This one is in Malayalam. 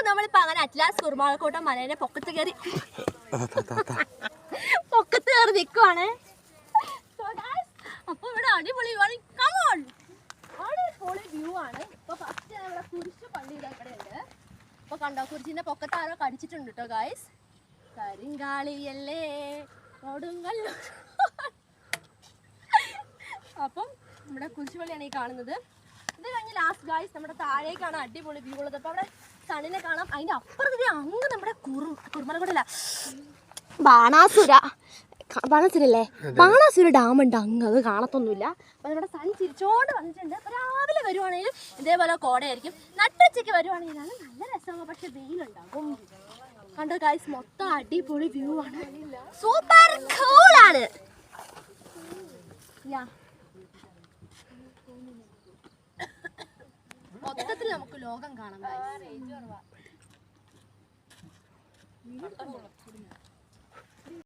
നമ്മളിപ്പോ അങ്ങനെ അറ്റ്ലാസ് കുറുമാളക്കോട്ട മലേനെ പൊക്കത്ത് കയറി നിൽക്കുവാണ്. അപ്പൊ ഇവിടെ അടിപൊളി വ്യൂ ആണ്. ഇപ്പൊ ഫസ്റ്റ് ഇവിടെ കുരിശ് പള്ളി ഇവിടെ ഉണ്ട്. അപ്പൊ കണ്ടോ കുരിശിന്റെ പൊക്കത്ത് ആരോ കടിച്ചിട്ടുണ്ട് കേട്ടോ ഗായ്സ്. കരിങ്കാളിയല്ലേ കൊടുങ്ങല്ലൂർ. അപ്പം നമ്മുടെ കുരിശുപള്ളിയാണ് ഈ കാണുന്നത്. ഇത് കഴിഞ്ഞ് ലാസ്റ്റ് ഗായ്സ് നമ്മുടെ താഴേക്കാണ് അടിപൊളി വ്യൂ ഉള്ളത്. അപ്പൊ അവിടെ സണ്ണിനെ കാണാം. അതിന്റെ അപ്പുറത്ത് അങ്ങ് നമ്മുടെ കുറുമലക്കോട്ടല്ല ബാണാസുര ഡാം ഉണ്ട് അങ്ങ്. അത് കാണത്തൊന്നുമില്ല. അപ്പൊ നമ്മുടെ സൺ ചിരിച്ചോണ്ട് വന്നിട്ടുണ്ട്. അപ്പൊ രാവിലെ വരുവാണെങ്കിലും ഇതേപോലെ കോടയായിരിക്കും. നട്ടുച്ചയ്ക്ക് വരുവാണെങ്കിലാണ് നല്ല രസമാണ്. പക്ഷെ വെയിലുണ്ടാകും. കണ്ടോ ഗായ്സ് മൊത്തം അടിപൊളി വ്യൂ ആണ്. സൂപ്പർ കൂളാണ്. മൊത്തത്തിൽ നമുക്ക് ലോകം കാണാം.